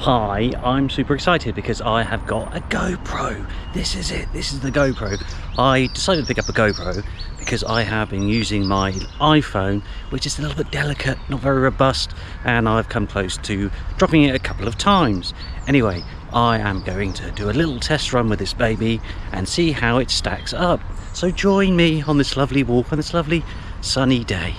Hi, I'm super excited because I have got a GoPro. This is it, this is the GoPro. I decided to pick up a GoPro because I have been using my iPhone, which is a little bit delicate, not very robust, and I've come close to dropping it a couple of times. Anyway, I am going to do a little test run with this baby and see how it stacks up. So join me on this lovely walk on this lovely sunny day.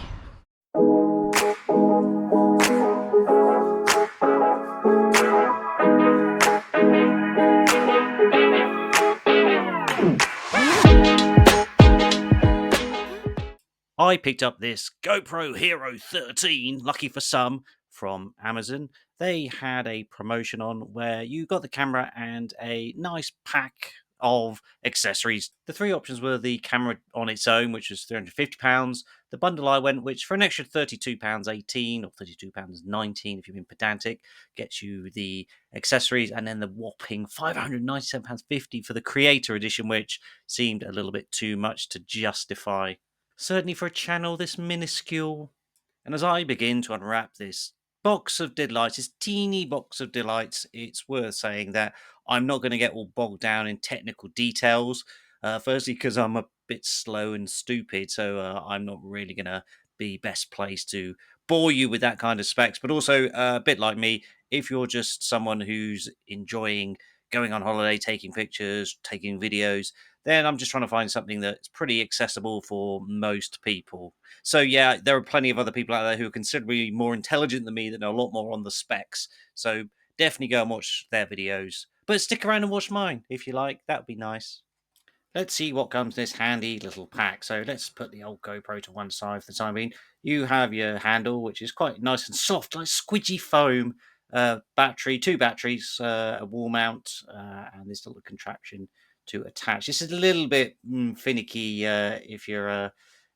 I picked up this GoPro Hero 13, lucky for some, from Amazon. They had a promotion on where you got the camera and a nice pack of accessories. The three options were the camera on its own, which was £350, the bundle I went, which for an extra £32.18 or £32.19 if you've been pedantic, gets you the accessories, and then the whopping £597.50 for the Creator Edition, which seemed a little bit too much to justify. Certainly for a channel this minuscule. And as I begin to unwrap this box of delights, this teeny box of delights, it's worth saying that I'm not going to get all bogged down in technical details. Firstly, because I'm a bit slow and stupid, so I'm not really going to be best placed to bore you with that kind of specs. But also, a bit like me, if you're just someone who's enjoying going on holiday, taking pictures, taking videos, then I'm just trying to find something that's pretty accessible for most people. So yeah, there are plenty of other people out there who are considerably more intelligent than me that know a lot more on the specs. So definitely go and watch their videos. But stick around and watch mine if you like. That would be nice. Let's see what comes in this handy little pack. So let's put the old GoPro to one side for the time being. You have your handle, which is quite nice and soft, like squidgy foam. Battery, two batteries, a wall mount, and this little contraption to attach. This is a little bit finicky if you're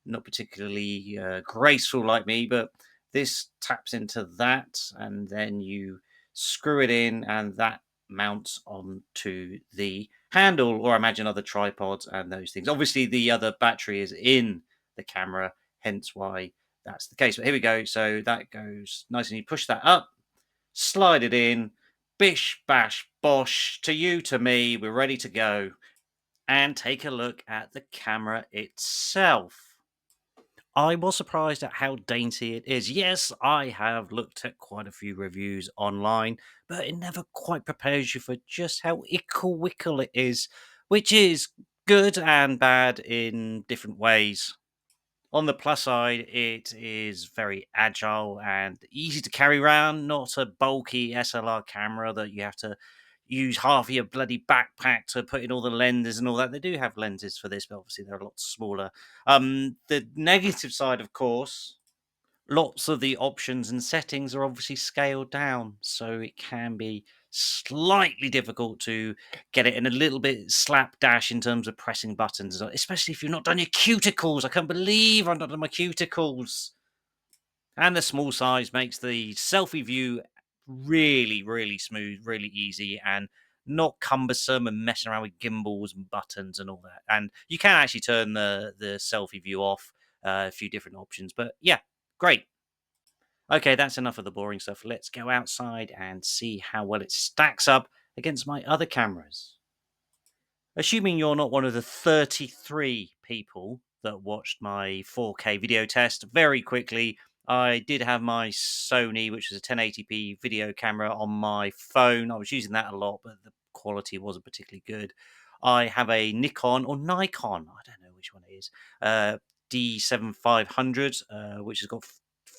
not particularly graceful like me, but this taps into that, and then you screw it in, and that mounts onto the handle, or imagine other tripods and those things. Obviously, the other battery is in the camera, hence why that's the case. But here we go. So that goes nice, and you push that up, slide it in, bish, bash, bosh, to you, to me, we're ready to go. And take a look at the camera itself. I was surprised at how dainty it is. Yes, I have looked at quite a few reviews online, but it never quite prepares you for just how ickle-wickle it is, which is good and bad in different ways. On the plus side, it is very agile and easy to carry around, not a bulky SLR camera that you have to use half of your bloody backpack to put in all the lenses and all that. They do have lenses for this, but obviously they're a lot smaller. The negative side, of course, lots of the options and settings are obviously scaled down, so it can be slightly difficult to get it in a little bit slapdash in terms of pressing buttons, especially if you've not done your cuticles. I can't believe I've not done my cuticles. And the small size makes the selfie view really, really smooth, really easy, and not cumbersome and messing around with gimbals and buttons and all that. And you can actually turn the selfie view off, a few different options. But yeah, great. Okay, that's enough of the boring stuff. Let's go outside and see how well it stacks up against my other cameras. Assuming you're not one of the 33 people that watched my 4K video test, very quickly, I did have my Sony, which was a 1080p video camera, on my phone. I was using that a lot, but the quality wasn't particularly good. I have a Nikon or Nikon, I don't know which one it is, D7500, which has got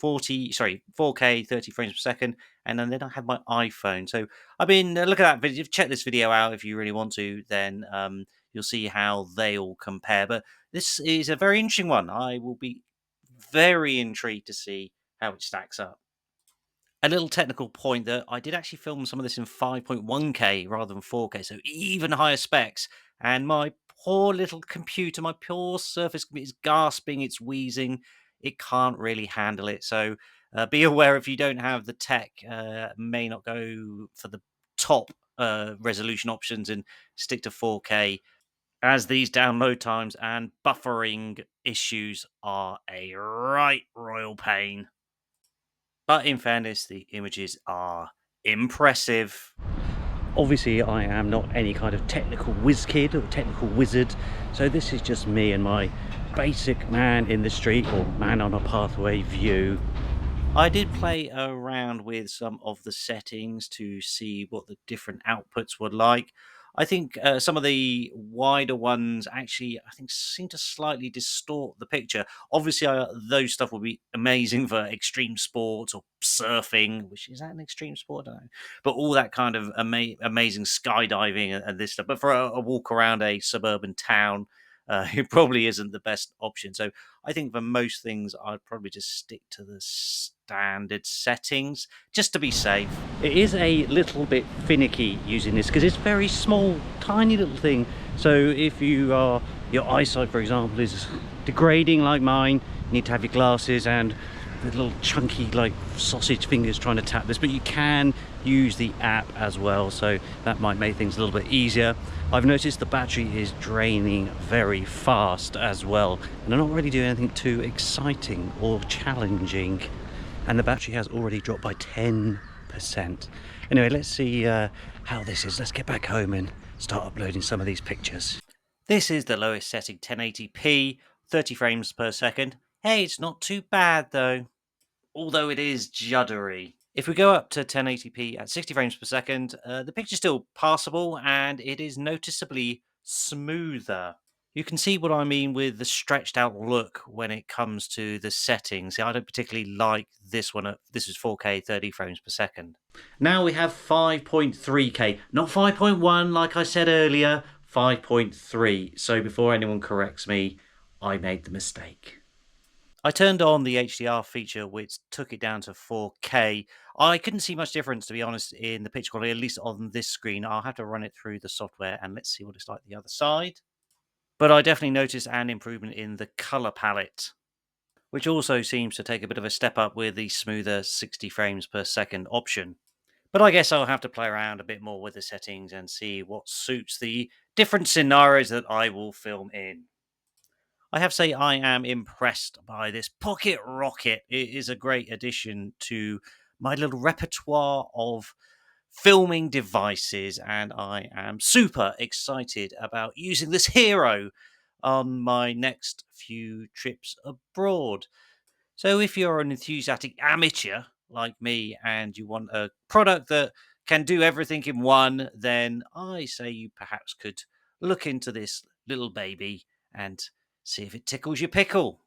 4K 30 frames per second, and then I have my iPhone. So I mean, look at that video. Check this video out if you really want to. Then you'll see how they all compare. But this is a very interesting one. I will be very intrigued to see how it stacks up. A little technical point that I did actually film some of this in 5.1K rather than 4K, so even higher specs. And my poor little computer, my poor Surface computer is gasping, it's wheezing. It can't really handle it. So be aware if you don't have the tech, may not go for the top resolution options and stick to 4K, as these download times and buffering issues are a right royal pain. But in fairness, the images are impressive. Obviously, I am not any kind of technical whiz kid or technical wizard, so this is just me and my basic man in the street or man on a pathway view. I did play around with some of the settings to see what the different outputs were like. I think some of the wider ones actually, I think, seem to slightly distort the picture. Obviously, those stuff would be amazing for extreme sports or surfing, which is that an extreme sport? I don't know. But all that kind of amazing skydiving and this stuff. But for a walk around a suburban town, it probably isn't the best option. So I think for most things, I'd probably just stick to the standard settings just to be safe. It is a little bit finicky using this because it's very small, tiny little thing. So if your eyesight, for example, is degrading like mine, you need to have your glasses and the little chunky like sausage fingers trying to tap this, but you can use the app as well, so that might make things a little bit easier. I've noticed the battery is draining very fast as well, and I'm not really doing anything too exciting or challenging, and the battery has already dropped by 10%. Anyway, let's see how this is. Let's get back home and start uploading some of these pictures. This is the lowest setting, 1080p, 30 frames per second. Hey, it's not too bad though, although it is juddery. If we go up to 1080p at 60 frames per second, the picture's still passable and it is noticeably smoother. You can see what I mean with the stretched out look when it comes to the settings. See, I don't particularly like this one. This is 4K 30 frames per second. Now we have 5.3K, not 5.1 like I said earlier, 5.3. So before anyone corrects me, I made the mistake. I turned on the HDR feature, which took it down to 4K. I couldn't see much difference, to be honest, in the picture quality, at least on this screen. I'll have to run it through the software and let's see what it's like the other side. But I definitely noticed an improvement in the color palette, which also seems to take a bit of a step up with the smoother 60 frames per second option. But I guess I'll have to play around a bit more with the settings and see what suits the different scenarios that I will film in. I have to say, I am impressed by this pocket rocket. It is a great addition to my little repertoire of filming devices, and I am super excited about using this hero on my next few trips abroad. So, if you're an enthusiastic amateur like me and you want a product that can do everything in one, then I say you perhaps could look into this little baby and see if it tickles your pickle.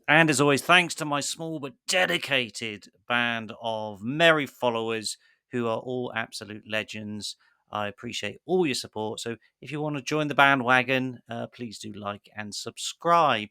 And as always, thanks to my small but dedicated band of merry followers who are all absolute legends. I appreciate all your support. So if you want to join the bandwagon, please do like and subscribe.